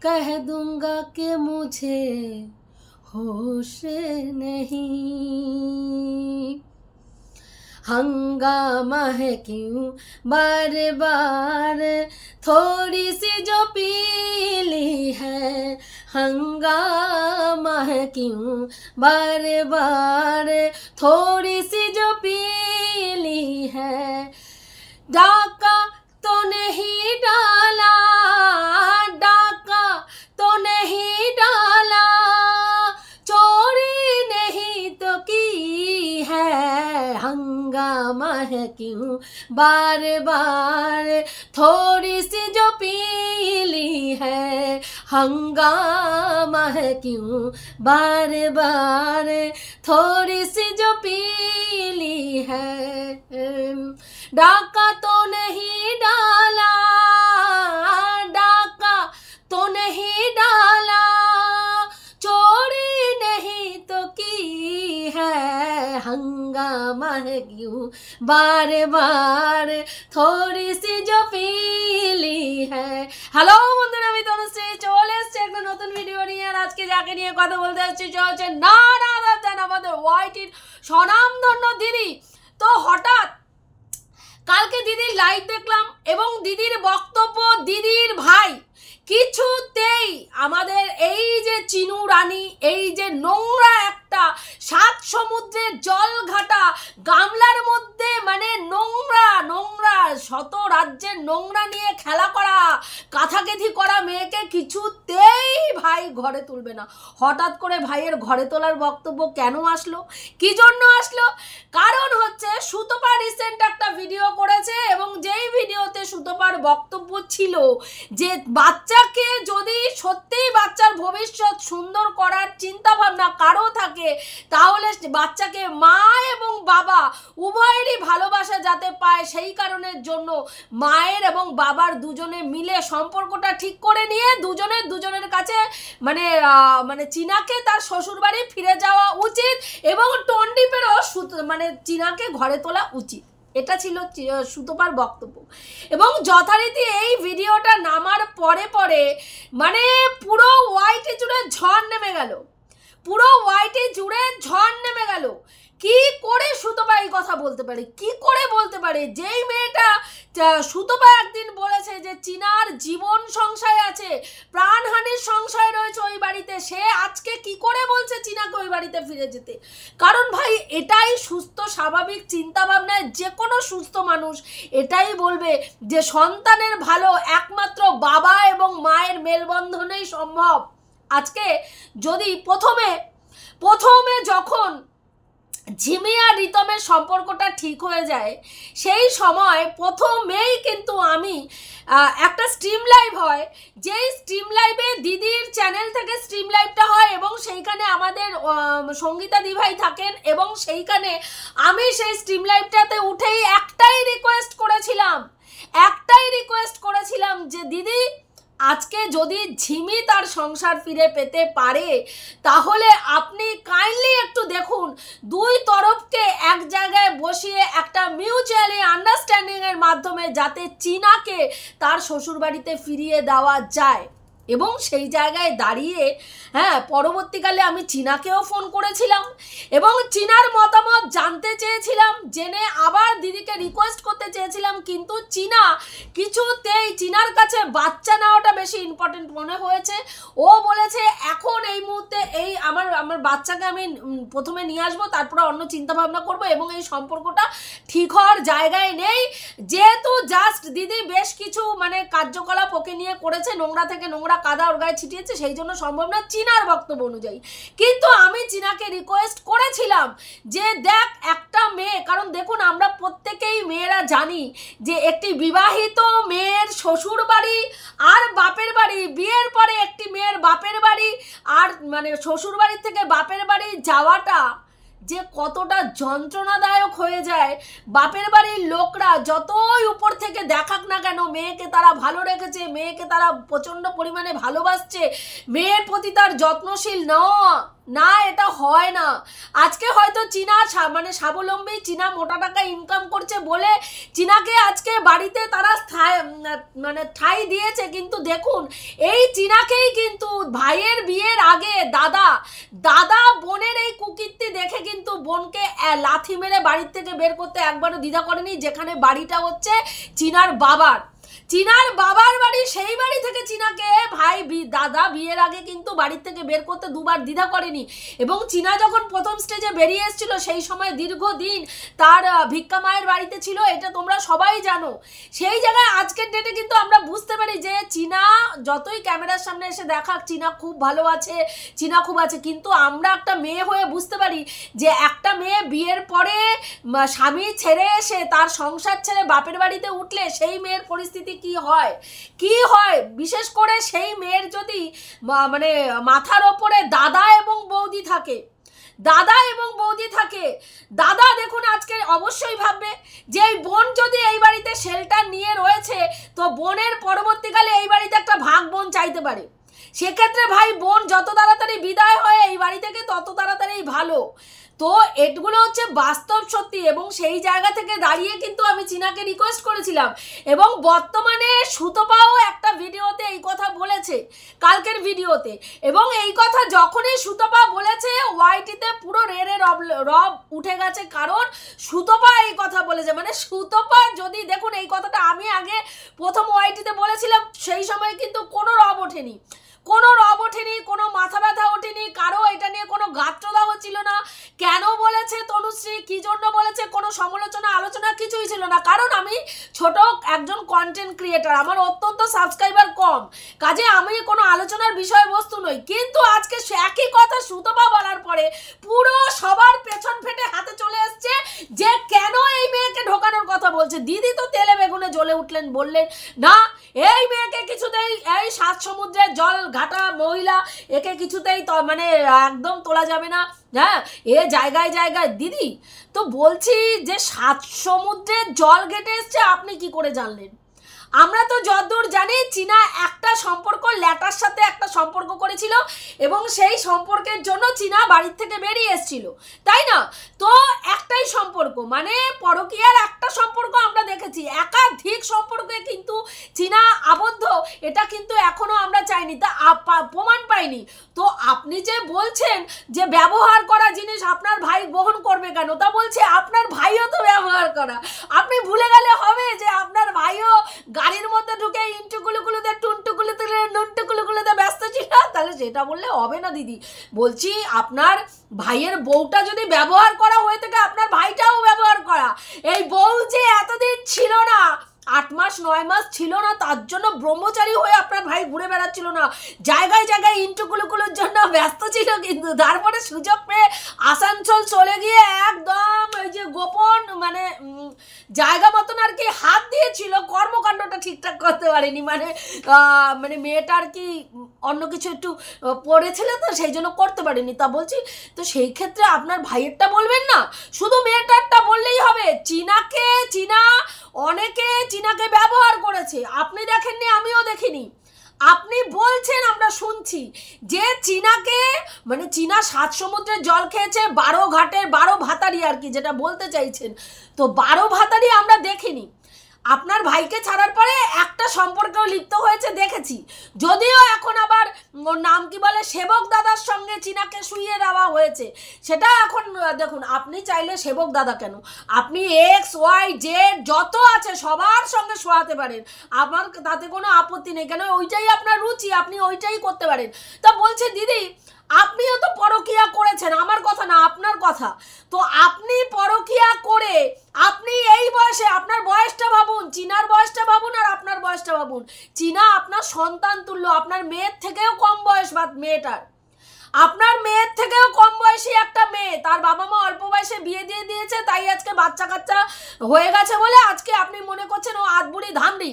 कह दूंगा कि मुझे होश नहीं। हंगामा है क्यों बार बार, थोड़ी सी जो पीली है। हंगामा है क्यों बार बार, थोड़ी सी जो पीली है। डाका तो नहीं डाला, डाका तो नहीं डाला, चोरी नहीं तो की है। हंगामा है क्यों बार बार, थोड़ी सी जो पीली है। हंगामा है क्यों बार बार, थोड़ी सी जो पीली है। डाका तो नहीं डाला, डाका तो नहीं डाला, चोरी नहीं तो की है। हंगामा है क्यों बार बार, थोड़ी सी जो पीली है। হ্যালো বন্ধুরা, আমি তনুশ্রী চলে এসেছি একটা নতুন ভিডিও নিয়ে। আর আজকে যাকে নিয়ে কথা বলতে আসছি হচ্ছে না আমাদের ওয়াইটির স্বনামধন্য দিদি। তো হঠাৎ কালকে দিদির লাইভ দেখলাম এবং দিদির বক্তব্য, দিদির ভাই কিছুতেই আমাদের এই যে চিনু রানী, এই যে নোংরা একটা 7 সমুদ্রের জল ঘাটা গামলার মধ্যে, মানে নোংরা নোংরা শত রাজ্যের নোংরা নিয়ে খেলা করা, কাঁথাকেথি করা মেয়েকে কিছুতেই ভাই ঘরে তুলবে না। হঠাৎ করে ভাইয়ের ঘরে তোলার বক্তব্য কেন আসলো, কি জন্য আসলো? কারণ হচ্ছে সুতপা রিসেন্ট একটা ভিডিও করেছে এবং যেই ভিডিওতে সুতপার বক্তব্য ছিল যে বাচ্চাকে যদি সত্যিই বাচ্চার ভবিষ্যৎ সুন্দর করার চিন্তা ভাবনা কারো থাকে, তাহলে বাচ্চাকে মা এবং বাবা উভয়েরই ভালোবাসা যাতে পায়, সেই কারণের জন্য মায়ের এবং বাবার দুজনে মিলে সম্পর্কটা ঠিক করে নিয়ে দুজনের কাছে মানে চীনাকে তার শ্বশুরবাড়ি ফিরে যাওয়া উচিত এবং টন্ডিপেরও মানে চীনাকে ঘরে তোলা উচিত। এটা ছিল সুতপার বক্তব্য। এবং যথারীতি এই ভিডিওটা নামার পরে পরে মানে পুরো ওয়াইটি জুড়ে ঝড় নেমে গেল, পুরো ওয়াইটি জুড়ে ঝড় নেমে গেল। কি করে সুতপা এই কথা বলতে পারে, কি করে বলতে পারে? যেই মেয়েটা সুতপা একদিন বলেছে যে চীনার জীবন সংশয় আছে, প্রাণহানির সংশয় রয়েছে ওই বাড়িতে, সে আজকে কি করে বলছে চীনাকে ওই বাড়িতে ফিরে যেতে? কারণ ভাই এটাই সুস্থ স্বাভাবিক চিন্তা ভাবনায় যে কোনো সুস্থ মানুষ এটাই বলবে যে সন্তানের ভালো একমাত্র বাবা এবং মায়ের মেলবন্ধনেই সম্ভব। আজকে যদি প্রথমে যখন ঝিমি আর রিতমের সম্পর্কটা ঠিক হয়ে যায়, সেই সময় প্রথমেই কিন্তু আমি একটা স্ট্রিম লাইভ হয়, যেই স্ট্রিম লাইভে দিদির চ্যানেল থেকে স্ট্রিম লাইভটা হয় এবং সেইখানে আমাদের সঙ্গীতা দিভাই থাকেন এবং সেইখানে আমি সেই স্ট্রিম লাইভটাতে উঠেই একটাই রিকোয়েস্ট করেছিলাম যে দিদি আজকে যদি ঝিমি তার সংসার ফিরে পেতে পারে তাহলে আপনি কাইন্ডলি একটু দেখুন দুই তরফকে এক জায়গায় বসিয়ে একটা মিউচুয়ালি আন্ডারস্ট্যান্ডিংয়ের মাধ্যমে যাতে চীনাকে তার শ্বশুরবাড়িতে ফিরিয়ে দেওয়া যায়। এবং সেই জায়গায় দাঁড়িয়ে পরবর্তীকালে আমি চীনাকেও ফোন করেছিলাম এবং চীনার মতামত জানতে চেয়েছিলাম, জেনে আবার দিদিকে রিকোয়েস্ট করতে চেয়েছিলাম, কিন্তু চীনা কিছুতেই, চীনার কাছে বাচ্চা নেওয়াটা বেশি ইম্পর্টেন্ট মনে হয়েছে। ও বলেছে এখন এই মুহূর্তে এই আমার বাচ্চাকে আমি প্রথমে নিয়ে আসবো, তারপরে অন্য চিন্তাভাবনা করবো এবং এই সম্পর্কটা ঠিক হওয়ার জায়গায় নেই। যেহেতু জাস্ট দিদি বেশ কিছু কার্যকলাপ ওকে নিয়ে করেছে, নোংরা থেকে নোংরা কাদা ওর গায়ে ছিটিয়েছে, সেই জন্য সম্ভব না চীনার বক্তব্য অনুযায়ী। কিন্তু আমি চীনাকে রিকোয়েস্ট করেছিলাম যে দেখ একটা মেয়ে, কারণ দেখুন আমরা প্রত্যেকেই মেয়েরা জানি যে একটি বিবাহিত মেয়ের শ্বশুর বাড়ি আর বাপের বাড়ি, বিয়ের পরে একটি মেয়ের বাপের বাড়ি আর শ্বশুর বাড়ি থেকে বাপের বাড়ি যাওয়াটা যে কতটা যন্ত্রণাদায়ক হয়ে যায়। বাপের বাড়ির লোকরা যতই উপর থেকে দেখাক না কেন মেয়েকে তারা ভালো রেখেছে, মেয়েকে তারা প্রচণ্ড পরিমাণে ভালোবাসছে, মেয়ের প্রতি তার যত্নশীল নেওয়া না, এটা হয় না। আজকে হয়তো চীনা মানে স্বাবলম্বী, চীনা মোটা টাকা ইনকাম করছে বলে চীনাকে আজকে বাড়িতে তারা মানে ঠাঁই দিয়েছে, কিন্তু দেখুন এই চীনাকেই কিন্তু ভাইয়ের বিয়ের আগে দাদা বোনের এই কুকীর্তি দেখে কিন্তু বোনকে লাথি মেরে বাড়ির থেকে বের করতে একবারও দ্বিধা করেনি, যেখানে বাড়িটা হচ্ছে চীনার বাবার বাড়ি। সেই বাড়ি থেকে চীনাকে দাদা বিয়ের আগে কিন্তু বাড়ির থেকে বের করতে দুবার দ্বিধা করেনি। এবং চীনা যখন প্রথম স্টেজে বেরিয়ে এসেছিল সেই সময় দীর্ঘদিন তার ভিক্ষা মায়ের বাড়িতে ছিল, এটা তোমরা সবাই জানো। সেই জায়গায় আজকের ডেটে কিন্তু আমরা বুঝতে পারি যে চীনা যতই ক্যামেরার সামনে এসে দেখাক চীনা খুব ভালো আছে, চীনা খুব আছে, কিন্তু আমরা একটা মেয়ে হয়ে বুঝতে পারি যে একটা মেয়ে বিয়ের পরে স্বামী ছেড়ে এসে তার সংসার ছেড়ে বাপের বাড়িতে উঠলে সেই মেয়ের পরিস্থিতি কি হয়। বিশেষ করে সেই মেয়ের যদি মানে মাথার ওপরে দাদা এবং বৌদি থাকে, দাদা দেখুন আজকে অবশ্যই ভাববে যে এই বোন যদি এই বাড়িতে শেল্টার নিয়ে রয়েছে তো বোনের পরবর্তীকালে এই বাড়িতে একটা ভাগ বোন চাইতে পারে। সেক্ষেত্রে ভাই বোন যত তাড়াতাড়ি বিদায় হয় এই বাড়ি থেকে তত তাড়াতাড়ি ভালো। তো এগুলো হচ্ছে বাস্তব সত্যি, এবং সেই জায়গা থেকে দাঁড়িয়ে কিন্তু আমি চীনাকে রিকোয়েস্ট করেছিলাম, এবং বর্তমানে সুতপাও একটা ভিডিওতে এই কথা বলেছে, কালকের ভিডিওতে, এবং এই কথা যখনই সুতপা বলেছে ওয়াইটিতে পুরো রব উঠে গেছে, কারণ সুতপা এই কথা বলেছে। মানে সুতপা যদি দেখুন এই কথাটা আমি আগে প্রথম ওয়াইটিতে বলেছিলাম, সেই সময় কিন্তু কোনো রব ওঠেনি, কোনো মাথা ব্যথা ওঠেনি, কারো এটা নিয়ে কোনো গাত্রদাহ ছিল না। কেন বলেছে তনুশ্রী, কি জন্য বলেছে, কোনো সমালোচনা আলোচনা কিছুই ছিল না, কারণ আমি ছোট একজন কন্টেন্ট ক্রিয়েটার, আমার অত্যন্ত সাবস্ক্রাইবার কম, কাজে আমি কোনো আলোচনার বিষয়বস্তু নই। কিন্তু আজকে একই কথা সুতপা বলার পরে পুরো সবার পেছন ফেটে হাতে চলে এসছে যে কেন এই মেয়েকে ঢোকানোর কথা বলছে। দিদি তো তেলে বেগুনে জ্বলে উঠলেন, বললেন না এই মেয়েকে কিছুতেই, এই 7 সমুদ্রের জল ঘাটা মহিলা, একে কিছুতেই মানে একদম তোলা যাবে না। হ্যাঁ, এ জায়গায় দিদি তো বলছি যে 7 সমুদ্রের জল ঘেটে এসছে, আপনি কি করে জানলেন? আমরা তো যতদূর জানি চীনা একটা সম্পর্ক ল্যাটার সাথে একটা সম্পর্ক করেছিল, এবং সেই সম্পর্কের জন্য চীনা বাড়ির থেকে বেরিয়ে এসেছিল, তাই না? তো একটাই সম্পর্ক, মানে পরকীয়ার একটা সম্পর্ক আমরা দেখেছি, একাধিক সম্পর্কে কিন্তু চীনা আবদ্ধ, এটা কিন্তু এখনো আমরা চাইনি, তা প্রমাণ পাইনি। তো আপনি যে বলছেন যে ব্যবহার করা জিনিস আপনার ভাই বহন করবে কেন, তা বলছে আপনার ভাইও তো ব্যবহার করা। আপনি ভুলে গেলে হবে যে আপনার ভাইও গাড়ির মধ্যে ঢুকে ইন্টুকুলুকুলুতে টুনটুকুলুতে নুনটুকুলুকুলুতে ব্যস্ত ছিল, তাহলে সেটা বললে হবে না দিদি। বলছি আপনার ভাইয়ের বউটা যদি ব্যবহার করা হয়ে থাকে আপনার ভাইটাও ব্যবহার করা। এই বউ যে এতদিন ছিল না, 8 মাস 9 মাস ছিল না, তার জন্য ব্রহ্মচারী হয়ে আপনার ভাই ঘুরে বেড়াচ্ছিল না, জায়গায় ইন্টুকুলুকুলুর জন্য ব্যস্ত ছিল, কিন্তু তারপরে সুযোগ পেয়ে আসানসোল চলে গিয়ে একদম ওই যে গোপন মানে জায়গা মতন আর কি হাত দিয়েছিল, কর্মকাণ্ডটা ঠিকঠাক করতে পারেনি, মানে মেয়েটা আর কি অন্য কিছু একটু পড়েছিল তো সেই জন্য করতে পারেনি। তা বলছি তো সেই ক্ষেত্রে আপনার ভাইয়েরটা বলবেন না, শুধু মেয়েটারটা বললেই হবে। অনেকে চীনাকে ব্যবহার করেছে, আপনি দেখেননি, আমিও দেখিনি, আপনি বলছেন আমরা শুনছি যে চীনাকে মানে চীনা 7 সমুদ্রের জল খেয়েছে, 12 ঘাটের 12 ভাতারি আর কি যেটা বলতে চাইছেন, তো 12 ভাতারি আমরা দেখিনি। আপনার ভাইকে ছাড়ার পরে একটা সম্পর্কেও লিপ্ত হয়েছে দেখেছি, যদিও এখন আবার ওর নাম কি বলে সেবক দাদার সঙ্গে চীনাকে শুইয়ে দেওয়া হয়েছে, সেটা এখন দেখুন আপনি চাইলে সেবক দাদা কেন, আপনি XYZ যত আছে সবার সঙ্গে শোয়াতে পারেন, আমার তাতে কোনো আপত্তি নেই, কেন ওইটাই আপনার রুচি, আপনি ওইটাই করতে পারেন। তা বলছে দিদি আপনিও তো পরকীয়া করেছেন, আমার কথা না আপনার কথা, তো আপনি পরকীয়া করে আপনি এই বয়সে, আপনার বয়সটা ভাবুন, চীনার বয়সটা ভাবুন আর আপনার বয়সটা ভাবুন, চীনা আপনার সন্তান তুল্য, আপনার মেয়ের থেকেও কম বয়স, বা মেয়েটার আপনার মেয়ের থেকেও কম বয়সী একটা মেয়ে, তার বাবা মা অল্প বয়সে বিয়ে দিয়ে দিয়েছে, তাই আজকে বাচ্চা কাচ্চা হয়ে গেছে বলে আজকে আপনি মনে করছেন ও আধবুড়ি ধামড়ি,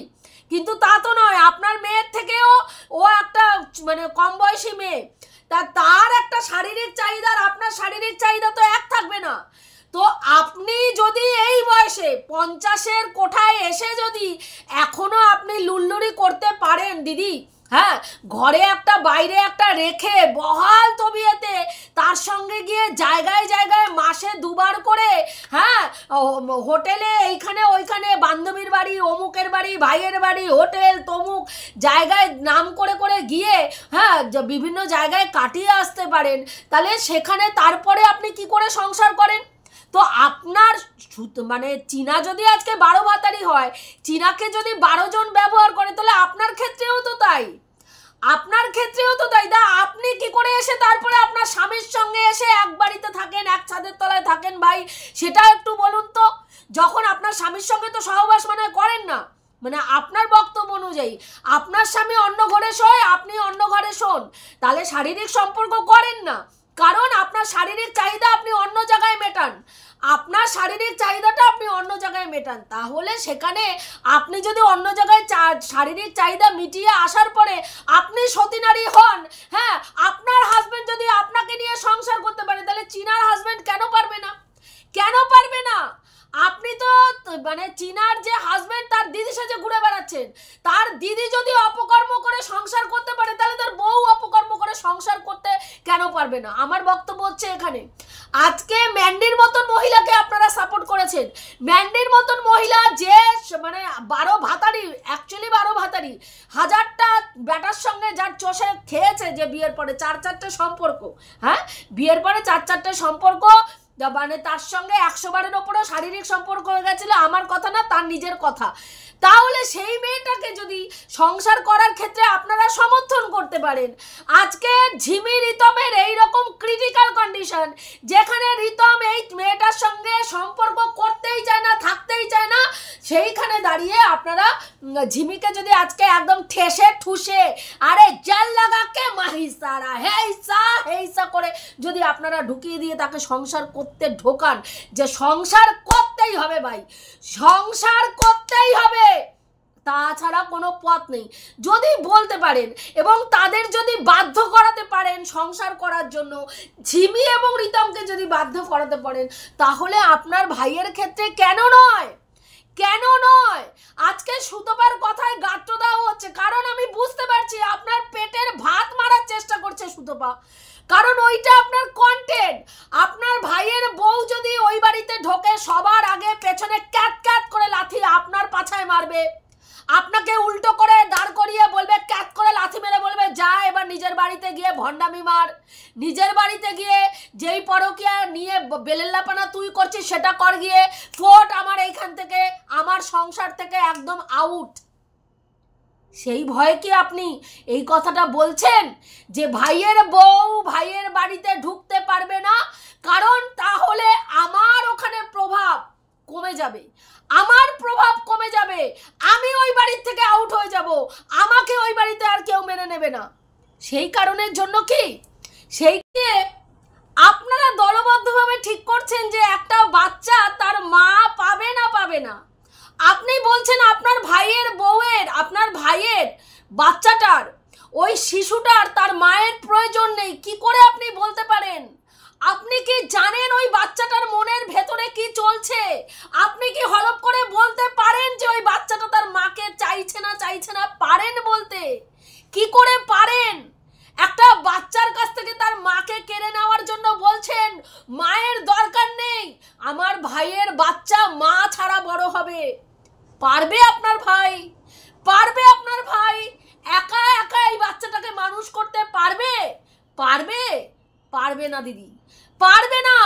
কিন্তু তা তো নয়, আপনার মেয়ের থেকেও ও একটা মানে কম বয়সী মেয়ে, তার একটা শারীরিক চাহিদা আর আপনার শারীরিক চাহিদা তো এক থাকবে না। তো আপনি যদি এই বয়সে 50-এর কোঠায় এসে যদি এখনো আপনি লুল্লুরি করতে পারেন দিদি, হ্যাঁ, ঘরে একটা বাইরে একটা রেখে বহাল তবিয়তে তার সঙ্গে গিয়ে জায়গায় জায়গায় মাসে দুবার করে, হ্যাঁ, হোটেলে এইখানে ওইখানে বান্ধবীর বাড়ি, অমুকের বাড়ি, ভাইয়ের বাড়ি, হোটেল তমুক জায়গায় নাম করে করে গিয়ে, হ্যাঁ, বিভিন্ন জায়গায় কাটিয়ে আসতে পারেন, তাহলে সেখানে তারপরে আপনি কি করে সংসার করেন? তো আপনার মানে চীনা যদি আজকে 12 ভাতারি হয়, চীনাকে যদি 12 জন ব্যবহার করে, তাহলে আপনার ক্ষেত্রেও তো তাই, আপনার ক্ষেত্রেও তো তাই। দা আপনি কি করে এসে তারপরে আপনার স্বামীর সঙ্গে এসে এক বাড়িতে থাকেন, এক ছাদের তলায় থাকেন ভাই, সেটা একটু বলুন তো। যখন আপনার স্বামীর সঙ্গে তো সহবাস মানে করেন না, মানে আপনার বক্তব্য অনুযায়ী আপনার স্বামী অন্য ঘরে শোয়, আপনি অন্য ঘরে শোন, তাহলে শারীরিক সম্পর্ক করেন না, কারণ আপনার শারীরিক চাহিদা আপনি অন্য জায়গায় মেটান, আপনার শারীরিক চাহিদাটা আপনি অন্য জায়গায় মেটান। তাহলে সেখানে আপনি যদি অন্য জায়গায় শারীরিক চাহিদা মিটিয়ে আসার পরে আপনি সতীনারী হন, হ্যাঁ, আপনার হাজবেন্ড যদি আপনাকে নিয়ে সংসার করতে পারে, তাহলে চীনার হাজবেন্ড কেন পারবে না? কেন পারবে না? আপনি তো মানে চীনার যে হাজবেন্ড তার দিদি সাথে ঘুরে বেড়াচ্ছেন, তার দিদি যদি অপকর্ম করে সংসার করতে পারে, তাহলে তার বউ অপকর্ম করে সংসার করতে কেন পারবে না? আমার বক্তব্য হচ্ছে এখানে আজকে ম্যান্ডির মতন মহিলাকে আপনারা সাপোর্ট করেছেন, ম্যান্ডির মতন মহিলা যে মানে 12 ভাতারি, অ্যাকচুয়ালি 12 ভাতারি, 1000টা ব্যাটার সঙ্গে যার চষে খেয়েছে, যে বিয়ের পরে 4-4টে সম্পর্ক, হ্যাঁ, বিয়ের পরে 4-4টে সম্পর্ক, মানে তার সঙ্গে 100 বারের ওপরে শারীরিক সম্পর্ক হয়ে গেছিল, আমার কথা না, তার নিজের কথা। তাহলে সেই মেয়েটাকে যদি সংসার করার ক্ষেত্রে আপনারা সমর্থন করতে পারেন, আজকে ঝিমি রিতমের এইরকম ক্রিটিক্যাল কন্ডিশন, যেখানে রিতম এই মেয়েটার সঙ্গে সম্পর্ক করতেই চায় না, থাকতেই চায় না, সেইখানে দাঁড়িয়ে আপনারা ঝিমিকে যদি আজকে একদম ঠেসে ঠুসে, আরে জাল লাগাকে মাহিসারা হেইসা হেইসা করে যদি আপনারা ঢুকিয়ে দিয়ে তাকে সংসার করতে ঢোকান, যে সংসার করতেই হবে ভাই, সংসার করতেই হবে, তাছাড়া কোনো পথ নেই, যদি বলতে পারেন এবং তাদের যদি বাধ্য করাতে পারেন সংসার করার জন্য, ঝিমি এবং রিতমকে যদি বাধ্য করাতে পারেন, তাহলে আপনার ভাইয়ের ক্ষেত্রে কেন নয়? কেন নয়? আজকে সুতপার কথায় গাত্র দেওয়া হচ্ছে, কারণ আমি বুঝতে পারছি আপনার পেটের ভাত মারার চেষ্টা করছে সুতপা, কারণ ওইটা আপনার কন্টেন্ট। আপনার ভাইয়ের বউ যদি ওই বাড়িতে ঢোকে, সবার আগে পেছনে ক্যাট ক্যাট করে লাথি আপনার পাছায় মারবে, আপনাকে উল্টো করে দাঁড় করিয়ে বলবে, ক্যাট করে লাথি মেরে বলবে, যা এবার নিজের বাড়িতে গিয়ে ভণ্ডামি মার, নিজের বাড়িতে গিয়ে যেই পরকীয়া নিয়ে বেলেল্লাপানা তুই করছিস সেটা কর, গিয়ে ফোট আমার এইখান থেকে, আমার সংসার থেকে একদম আউট। সেই ভয়ে কি আপনি এই কথাটা বলছেন যে ভাইয়ের বউ ভাইয়ের বাড়িতে ঢুকতে পারবে না? কারণ তাহলে আমার ওখানে প্রভাব কমে যাবে, আমার প্রভাব কমে যাবে, আমি ওই বাড়ির থেকে আউট হয়ে যাব, আমাকে ওই বাড়িতে আর কেউ মেনে নেবে না। সেই কারণের জন্য কি সেইকে আপনারা দলবদ্ধভাবে ঠিক করছেন যে একটা বাচ্চা তার মা পাবে না, পাবে না। আপনি বলছেন আপনার ভাইয়ের বউয়ের, আপনার ভাইয়ের বাচ্চাটার, ওই শিশুটার তার মায়ের প্রয়োজন নেই, কি করে আপনি বলতে পারেন? আপনি কি জানেন ওই বাচ্চাটার মনের ভেতরে কি চলছে? আপনি কি হলপ করে বলতে পারেন যে ওই বাচ্চাটা তার মাকে চাইছে না, চাইছে না? পারেন বলতে? কি করে পারেন? একটা বাচ্চার কাছ থেকে তার মাকে কেড়ে নেওয়ার জন্য বলছেন মায়ের দরকার নেই, আমার ভাইয়ের বাচ্চা মা ছাড়া বড় হবে। পারবে আপনার ভাই? পারবে আপনার ভাই একা একা এই বাচ্চাটাকে মানুষ করতে পারবে? পারবে? পারবে না দিদি, পারবে না।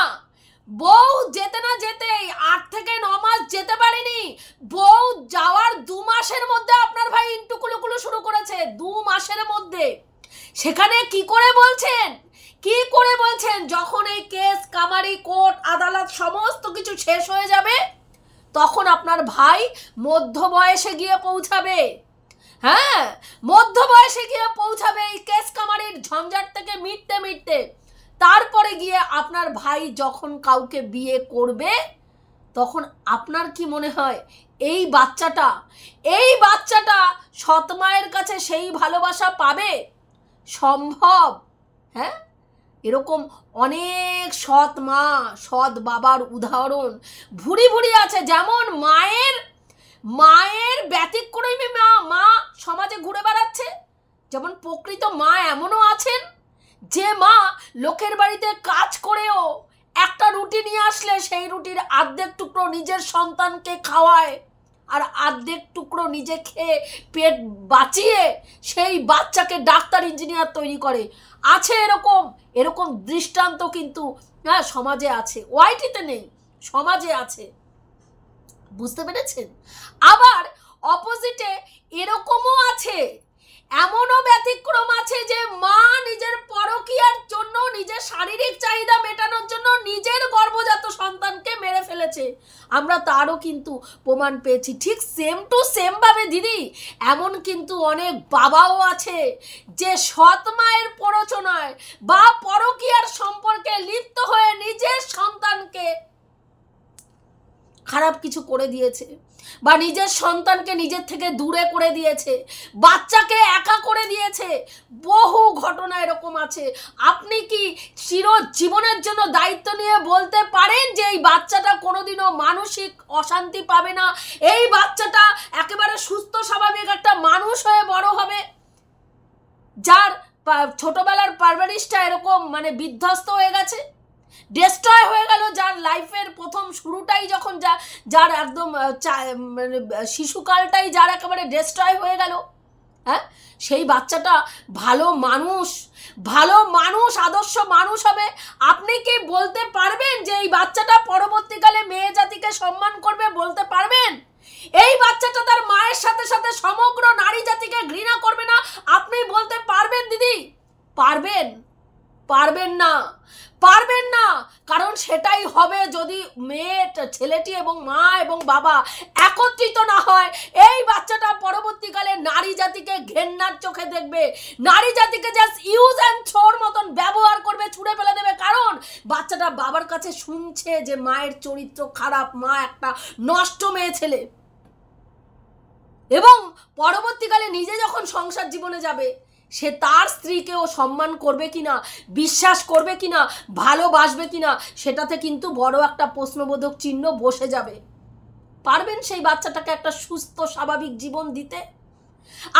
বউ যেতে না যেতেই 8 থেকে 9 মাস যেতে পারেনি, বউ যাওয়ার 2 মাসের মধ্যে আপনার ভাই ইন্টুকুলুকুলু শুরু করেছে, 2 মাসের মধ্যে। সেখানে কি করে বলছেন, কি করে বলছেন যখন এই কেস কামারি কোর্ট আদালত সমস্ত কিছু শেষ হয়ে যাবে, তখন আপনার ভাই মধ্য বয়সে গিয়ে পৌঁছাবে। হ্যাঁ, মধ্য বয়সে গিয়ে পৌঁছাবে এই কেস কামারির ঝঞ্ঝাট থেকে মিটতে মিটতে। তারপরে গিয়ে আপনার ভাই যখন কাউকে বিয়ে করবে, তখন আপনার কি মনে হয় এই বাচ্চাটা সৎ মায়ের কাছে সেই ভালোবাসা পাবে? সম্ভব? হ্যাঁ, এরকম অনেক সৎ মা সৎ বাবার উদাহরণ ভুরি ভুরি আছে। যেমন মায়ের ব্যতিক্রমী মা সমাজে ঘুরে বেড়াচ্ছে, যেমন প্রকৃত মা এমনও আছেন যে মা লোকের বাড়িতে কাজ করেও একটা রুটি নিয়ে আসলে সেই রুটির অর্ধেক টুকরো নিজের সন্তানকে খাওয়ায় আর অর্ধেক টুকরো নিজে খেয়ে পেট বাঁচিয়ে সেই বাচ্চাকে ডাক্তার ইঞ্জিনিয়ার তৈরি করে। আছে এরকম দৃষ্টান্ত কিন্তু সমাজে আছে, ওয়াইটিতে নেই, সমাজে আছে, বুঝতে পেরেছেন? আবার অপোজিটে এরকমও আছে, এমনও ব্যতিক্রম আছে যে মা নিজের পরকীয়ার জন্য, নিজের শারীরিক চাহিদা মেটানোর জন্য নিজের গর্ভজাত সন্তানকে মেরে ফেলেছে। আমরা তারও কিন্তু প্রমাণ পেয়েছি। ঠিক সেম টু সেম ভাবে দিদি এমন কিন্তু অনেক বাবাও আছে যে সৎ মায়ের প্ররোচনায় বা পরকীয়ার সম্পর্কে লিপ্ত হয়ে নিজের সন্তানকে খারাপ কিছু করে দিয়েছে বা নিজের সন্তানকে নিজের থেকে দূরে করে দিয়েছে, বাচ্চাকে একা করে দিয়েছে। বহু ঘটনা এরকম আছে। আপনি কি চিরজীবনের জন্য দায়িত্ব নিয়ে বলতে পারেন যে এই বাচ্চাটা কোনোদিনও মানসিক অশান্তি পাবে না, এই বাচ্চাটা একেবারে সুস্থ স্বাভাবিক একটা মানুষ হয়ে বড় হবে? যার ছোটবেলার পারভারিশটা এরকম মানে বিধ্বস্ত হয়ে গেছে, ডিস্ট্রয় হয়ে গেল, যার লাইফের প্রথম শুরুটাই যখন যার একদম মানে শিশুকালটাই যার একেবারে ডিস্ট্রয় হয়ে গেল, হ্যাঁ, সেই বাচ্চাটা ভালো মানুষ আদর্শ মানুষ হবে? আপনি কি বলতে পারবেন যে এই বাচ্চাটা পরবর্তীকালে মেয়ে জাতিকে সম্মান করবে? বলতে পারবেন? এই বাচ্চাটা তার মায়ের সাথে সাথে সমগ্র নারী জাতিকে ঘৃণা করবে না? আপনি বলতে পারবেন দিদি? পারবেন না, কারণ সেটাই হবে যদি ছেলেটি এবং মা এবং বাবা একত্রিত না হয়। এই বাচ্চাটা পরবর্তীকালে নারী জাতিকে ঘেন্নার চোখে দেখবে, নারী জাতিকে জাস্ট ইউজ অ্যান্ড থ্রোর মতন ব্যবহার করবে, ছুঁড়ে ফেলে দেবে। কারণ বাচ্চাটা বাবার কাছে শুনছে যে মায়ের চরিত্র খারাপ, মা একটা নষ্ট মেয়ে ছেলে। এবং পরবর্তীকালে নিজে যখন সংসার জীবনে যাবে, সে তার স্ত্রীকেও সম্মান করবে কিনা, বিশ্বাস করবে কিনা, ভালোবাসবে কিনা, সেটাতে কিন্তু বড় একটা প্রশ্নবোধক চিহ্ন বসে যাবে। পারবেন সেই বাচ্চাটাকে একটা সুস্থ স্বাভাবিক জীবন দিতে?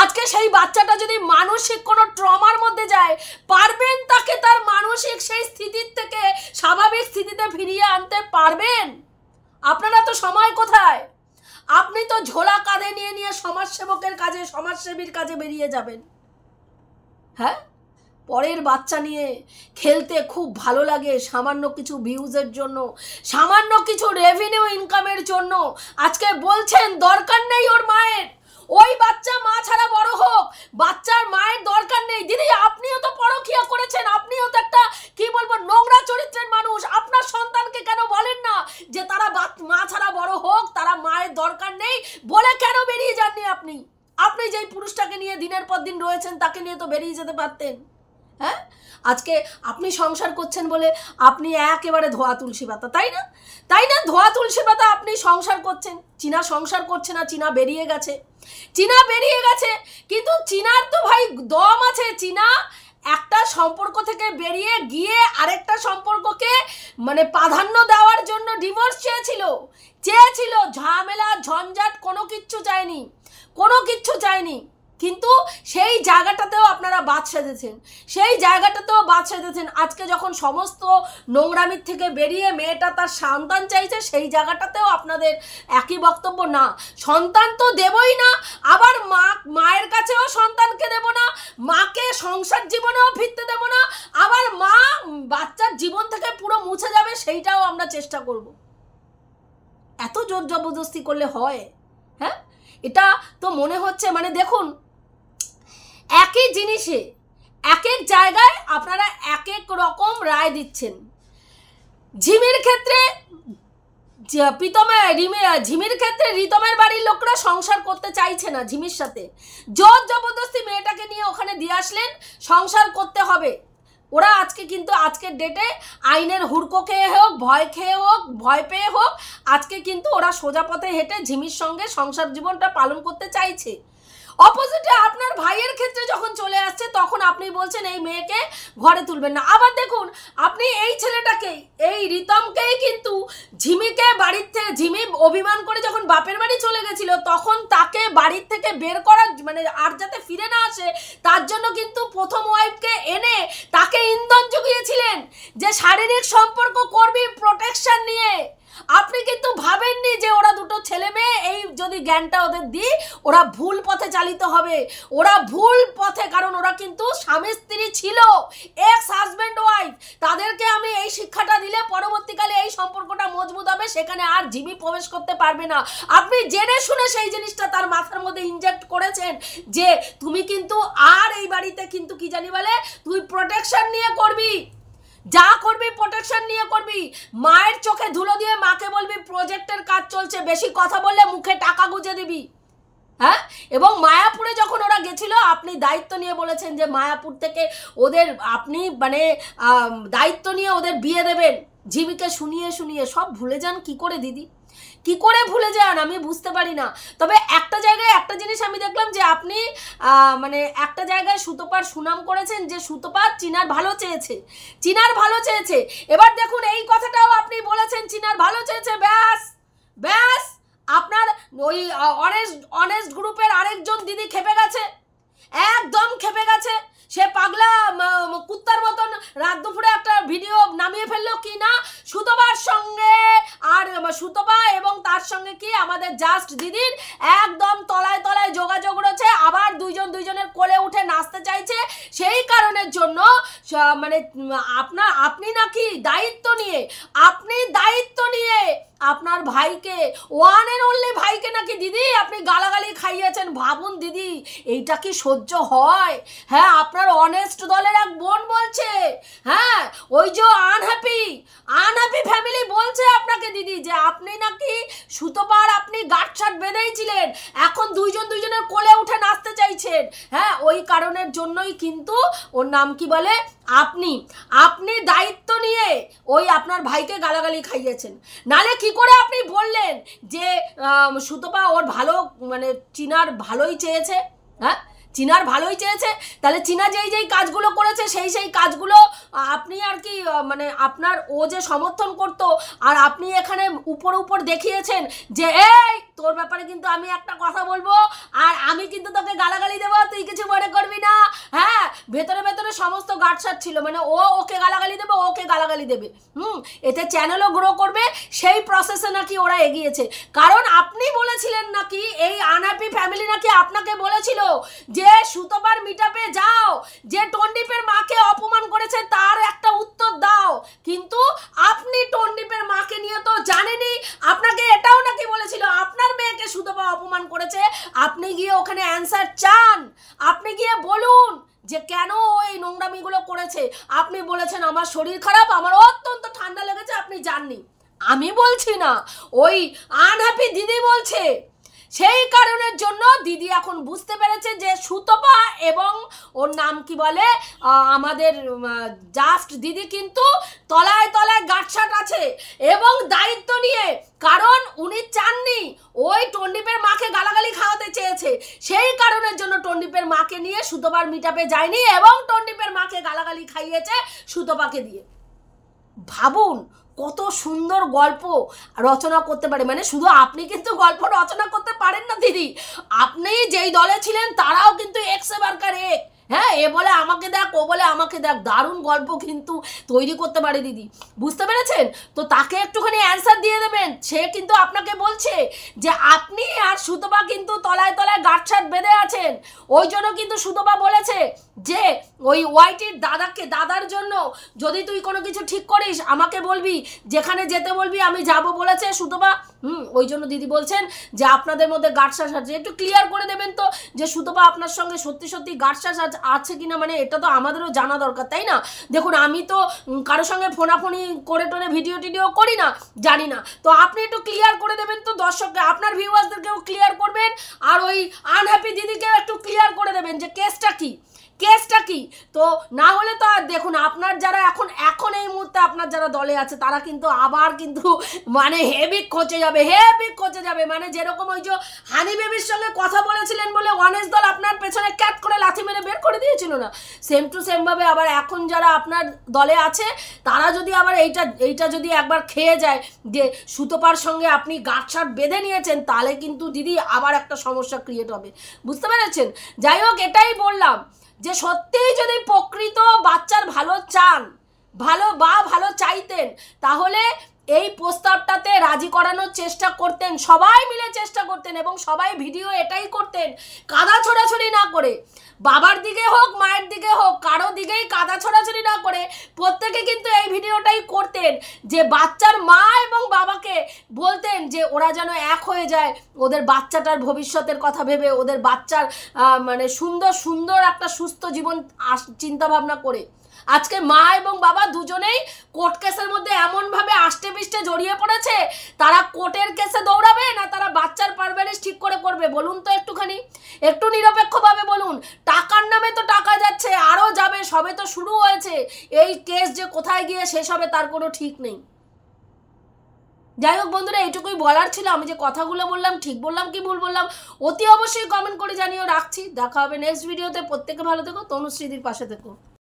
আজকে সেই বাচ্চাটা যদি মানসিক কোনো ট্রমার মধ্যে যায়, পারবেন তাকে তার মানসিক সেই স্থিতির থেকে স্বাভাবিক স্থিতিতে ফিরিয়ে আনতে পারবেন? আপনারা তো সময় কোথায়? আপনি তো ঝোলা কাঁধে নিয়ে সমাজসেবকের কাজে, সমাজসেবীর কাজে বেরিয়ে যাবেন। হ্যাঁ, পরের বাচ্চা নিয়ে খেলতে খুব ভালো লাগে, সামান্য কিছু ভিউজের জন্য, সামান্য কিছু রেভিনিউ ইনকামের জন্য। আজকে বলছেন দরকার নেই ওর মায়ের, ওই বাচ্চা মা ছাড়া বড় হোক, বাচ্চার মায়ের দরকার নেই। দিদি আপনিও তো পরকীয়া করেছেন, আপনিও তো একটা কি বলবো নোংরা চরিত্রের মানুষ। আপনার সন্তানকে কেন বলেন না যে তারা মা ছাড়া বড় হোক, তারা মায়ের দরকার নেই বলে কেন বেরিয়ে যাননি আপনি? আপনি যেই পুরুষটাকে নিয়ে দিনের পর দিন রয়েছেন তাকে নিয়ে তো বেরিয়ে যেতে পারতেন। হ্যাঁ, আজকে আপনি সংসার করছেন বলে আপনি একেবারে ধোয়া তুলসী পাতা, তাই না? ধোয়া তুলসী পাতা আপনি সংসার করছেন। চীনা সংসার করছে না, চীনা বেরিয়ে গেছে, কিন্তু চীনার তো ভাই দম আছে। চীনা একটা সম্পর্ক থেকে বেরিয়ে গিয়ে আরেকটা সম্পর্ককে মানে প্রাধান্য দেওয়ার জন্য ডিভোর্স চেয়েছিল, ঝামেলা ঝঞ্ঝাট কোনো কিচ্ছু চায়নি, কিন্তু সেই জায়গাটাতেও আপনারা বাদ সেধেছেন। আজকে যখন সমস্ত নোংরামির থেকে বেরিয়ে মেয়েটা তার সন্তান চাইছে, সেই জায়গাটাতেও আপনাদের একই বক্তব্য, না সন্তান তো দেবই না, আবার মায়ের কাছেও সন্তানকে দেব না, মাকে সংসার জীবনেও ফিরতে দেব না, আবার মা বাচ্চার জীবন থেকে পুরো মুছে যাবে সেইটাও আমরা চেষ্টা করব। এত জোর জবরদস্তি করলে হয়? হ্যাঁ, এটা তো মনে হচ্ছে মানে দেখুন, একই জিনিসে এক এক জায়গায় আপনারা এক এক রকম রায় দিচ্ছেন। ঝিমির ক্ষেত্রে রিতমের বাড়ির লোকরা সংসার করতে চাইছে না ঝিমির সাথে, জোর জবরদস্তি মেয়েটাকে নিয়ে ওখানে দিয়ে আসলেন, সংসার করতে হবে। ওরা আজকে কিন্তু আজকের ডেটে আইনের হুড়কো খেয়ে হোক, ভয় পেয়ে হোক, আজকে কিন্তু ওরা সোজা পথে হেঁটে ঝিমির সঙ্গে সংসার জীবনটা পালন করতে চাইছে। অপোজিটে আপনার ভাইয়ের ক্ষেত্রে যখন চলে আসছে তখন আপনি বলছেন এই মেয়েকে ঘরে তুলবেন না। আবার দেখুন আপনি এই ছেলেটাকেই, এই রিতমকেই কিন্তু ঝিমিকে বাড়ির থেকে, ঝিমি অভিমান করে যখন বাপের বাড়ি চলে গেছিল তখন তাকে বাড়ির থেকে বের করার মানে আর যাতে ফিরে না আসে তার জন্য কিন্তু প্রথম ওয়াইফকে এনে তাকে ইন্ধন জুগিয়েছিলেন যে শারীরিক সম্পর্ক করবি প্রোটেকশন নিয়ে। আপনি কিন্তু ভাবেননি যে ওরা দুটো ছেলে মেয়ে এই যদি জ্ঞানটা ওদের দিই ওরা ভুল পথে চালিত হবে। ওরা ভুল পথে, কারণ ওরা কিন্তু স্বামী স্ত্রী ছিল, এক্স হাজব্যান্ড ওয়াইফ। তাদেরকে আমি এই শিক্ষাটা দিলে পরবর্তীকালে এই সম্পর্কটা মজবুত হবে, সেখানে আর ঝিমি প্রবেশ করতে পারবে না। আপনি জেনে শুনে সেই জিনিসটা তার মাথার মধ্যে ইনজেক্ট করেছেন যে তুমি কিন্তু আর এই বাড়িতে কিন্তু কি জানি বলে তুই প্রোটেকশন নিয়ে করবি, যা করবি প্রোটেকশন নিয়ে করবি। মায়ের চোখে ধুলো দিয়ে মাকে বলবি প্রজেক্টের কাজ চলছে, বেশি কথা বললে মুখে টাকা গুঁজে দিবি। হ্যাঁ, এবং মায়াপুরে যখন ওরা গেছিল আপনি দায়িত্ব নিয়ে বলেছেন যে মায়াপুর থেকে ওদের আপনি মানে দায়িত্ব নিয়ে ওদের বিয়ে দেবেন। ঝিমিকে শুনিয়ে শুনিয়ে সব ভুলে যান কি করে দিদি, কি করে ভুলে যান আমি বুঝতে পারি না। তবে একটা জায়গায় একটা জিনিস আমি দেখলাম যে আপনি মানে একটা জায়গায় সুতপার সুনাম করেছেন যে সুতপা চিনার ভালো চেয়েছে, চিনার ভালো চেয়েছে। এবার দেখুন এই কথাটাও আপনি বলেছেন চিনার ভালো চেয়েছে, ব্যাস ব্যাস আপনার ওই অনেস্ট গ্রুপের আরেকজন দিদি খেপে গেছে, একদম খেপে গেছে। সে পাগলা কুত্তার মতন রাত দুপুরে একটা ভিডিও নামিয়ে ফেললো কি না সুতপার সঙ্গে, আর সুতপা এবং তার সঙ্গে কি আমাদের জাস্ট দিদির একদম তলায় তলায় যোগাযোগ রয়েছে, আবার দুইজনের কোলে উঠে নাচতে চাইছে। সেই কারণের জন্য মানে আপনি নাকি দায়িত্ব নিয়ে আপনার ভাইকে, ওয়ান এন্ড অনলি ভাইকে নাকি দিদি আপনি গালাগালি খাইয়েছেন। ভাবুন দিদি এইটা কি সহ্য হয়? হ্যাঁ, আপনার অনেস্ট দলের এক বোন বলছে, হ্যাঁ ওই যে আনহ্যাপি ফ্যামিলি বলছে আপনাকে দিদি যে আপনি নাকি সুতপার আপনি গাঁটছাট বেঁধেই ছিলেন, এখন দুইজনের কোলে উঠে নাচতে চাইছেন। হ্যাঁ, ওই কারণের জন্যই কিন্তু ওর নাম কি বলে আপনি দায়িত্ব নিয়ে ওই আপনার ভাইকে গালাগালি খাইয়েছেন। নালে কি করে আপনি বললেন যে সুতপা ওর ভালো মানে চিনার ভালোই চেয়েছে? হ্যাঁ, চিনার ভালোই চেয়েছে, তাহলে চিনা যেই কাজগুলো করেছে সেই কাজগুলো আপনি আর কি মানে আপনার ও যে সমর্থন করতো আর আপনি এখানে উপর দেখিয়েছেন যে এই তোর ব্যাপারে কিন্তু আমি একটা কথা বলবো আর আমি কিন্তু তোকে গালাগালি দেবো, তুই কিছু মনে করবি না। হ্যাঁ, ভেতরে সমস্ত গাঁটসাট ছিল, মানে ওকে গালাগালি দেবে, ওকে গালাগালি দেবে। এতে চ্যানেলও গ্রো করবে, সেই প্রসেসে নাকি ওরা এগিয়েছে। কারণ আপনি বলেছিলেন নাকি এই আনহ্যাপি ফ্যামিলি নাকি আপনাকে বলেছিল যে সুতপার মিটআপে যাও, যে টন্ডিপের মাকে অপমান করেছে তার একটা উত্তর দাও। কিন্তু আপনি টন্ডিপের মাকে নিয়ে তো জানেনই, আপনাকে এটাও নাকি বলেছিল আপনার মেয়েকে সুতপা অপমান করেছে, আপনি গিয়ে ওখানে অ্যান্সার চান, আপনি গিয়ে বলুন যে কেন ওই নোংরামিগুলো করেছে। আপনি বলেছেন আমার শরীর খারাপ, আমার অত্যন্ত ঠান্ডা লেগেছে, আপনি জাননি। আমি বলছি না, ওই আনহ্যাপি দিদি বলছে। সেই কারণের জন্য দিদি এখন বুঝতে পেরেছে যে সুতপা এবং ওর নাম কি বলে আমাদের জাস্ট দিদি কিন্তু তলায় তলায় গাঁটছাট আছে এবং দায়িত্ব নিয়ে, কারণ উনি চাননি ওই টন্ডিপের মাকে গালাগালি খাওয়াতে চেয়েছে। সেই কারণের জন্য টন্ডিপের মাকে নিয়ে সুতপার মিটআপে যায়নি এবং টন্ডিপের মাকে গালাগালি খাইয়েছে সুতপাকে দিয়ে। ভাবুন কত সুন্দর গল্প রচনা করতে পারে। মানে শুধু আপনি কিন্তু গল্প রচনা করতে পারেন না দিদি, আপনি যেই দলে ছিলেন তারাও কিন্তু এক্সে বারকার এক। হ্যাঁ, এ বলে আমাকে দেখ, ও বলে আমাকে দেখ, দারুণ গল্প কিন্তু তৈরি করতে পারে দিদি, বুঝতে পেরেছেন? তো তাকে একটুখানি অ্যান্সার দিয়ে দেবেন। সে কিন্তু আপনাকে বলছে যে আপনি আর সুতপা কিন্তু তলায় তলায় গাঁটছাট বেঁধে আছেন। ওই জন্য কিন্তু সুতপা বলেছে যে ওই ওয়াইটির দাদার জন্য যদি তুই কোনো কিছু ঠিক করিস আমাকে বলবি, যেখানে যেতে বলবি আমি যাব বলেছে সুতপা। ওই জন্য দিদি বলছেন যে আপনাদের মধ্যে গাঁটছাট আছে, একটু ক্লিয়ার করে দেবেন তো যে সুতপা আপনার সঙ্গে সত্যি গাঁটছাট আছে কিনা, মানে এটা তো আমাদেরও জানা দরকার, তাই না? দেখুন আমি তো কারোর সঙ্গে ফোনাফোনি করে টোনে ভিডিও টিডিও করি না, জানি না। তো আপনি একটু ক্লিয়ার করে দেবেন তো দর্শককে, আপনার ভিউয়ার্সদেরকেও ক্লিয়ার করবেন, আর ওই আনহ্যাপি দিদিকেও একটু ক্লিয়ার করে দেবেন যে কেসটা কি, কেসটা কি? তো না হলে তো আর দেখুন আপনার যারা এখন এই মুহূর্তে আপনার যারা দলে আছে তারা কিন্তু আবার কিন্তু মানে হেভি খচে যাবে, মানে যেরকম ওই যে হানি বেবির সঙ্গে কথা বলেছিলেন বলে গণেশ দল আপনার পেছনে ক্যাট করে লাথি মেরে বের করে দিয়েছিল না, সেম টু সেম ভাবে আবার এখন যারা আপনার দলে আছে তারা যদি আবার এইটা যদি একবার খেয়ে যায় যে সুতপার সঙ্গে আপনি গাঁটছাট বেঁধে নিয়েছেন, তাহলে কিন্তু দিদি আবার একটা সমস্যা ক্রিয়েট হবে, বুঝতে পেরেছেন? যাই হোক, এটাই বললাম যে সত্যিই যদি প্রকৃত বাচ্চার ভালো চান, ভালো চাইতেন, তাহলে এই প্রস্তাবটাতে রাজি করানোর চেষ্টা করতেন, সবাই মিলে চেষ্টা করতেন এবং সবাই ভিডিও এটাই করতেন, কাদা ছোড়াছড়ি না করে, বাবার দিকে হোক মায়ের দিকে হোক কারো দিকেই কাদা ছোড়াছড়ি না করে প্রত্যেকে কিন্তু এই ভিডিওটাই করতেন যে বাচ্চার মা এবং বাবাকে বলতেন যে ওরা যেন এক হয়ে যায়, ওদের বাচ্চাটার ভবিষ্যতের কথা ভেবে, ওদের বাচ্চার মানে সুন্দর একটা সুস্থ জীবন চিন্তা ভাবনা করে। আজকে মা এবং বাবা দুজনেই কোর্ট কেসের মধ্যে এমনভাবে আষ্টে পিষ্টে জড়িয়ে পড়েছে, তারা কোর্টের কেসে দৌড়াবে না তারা বাচ্চার পারভারিশ ঠিক করে করবে বলুন তো? একটু নিরপেক্ষভাবে বলুন। টাকার নামে তো টাকা যাচ্ছে, আরও যাবে, সবে তো শুরু হয়েছে, এই কেস যে কোথায় গিয়ে শেষ হবে তার কোনো ঠিক নেই। যাই হোক বন্ধুরা, এইটুকুই বলার ছিল। আমি যে কথাগুলো বললাম ঠিক বললাম কি ভুল বললাম অতি অবশ্যই কমেন্ট করে জানিও। রাখছি, দেখা হবে নেক্সট ভিডিওতে। প্রত্যেকে ভালো থেকো, তনুশ্রীদির পাশে থেকো।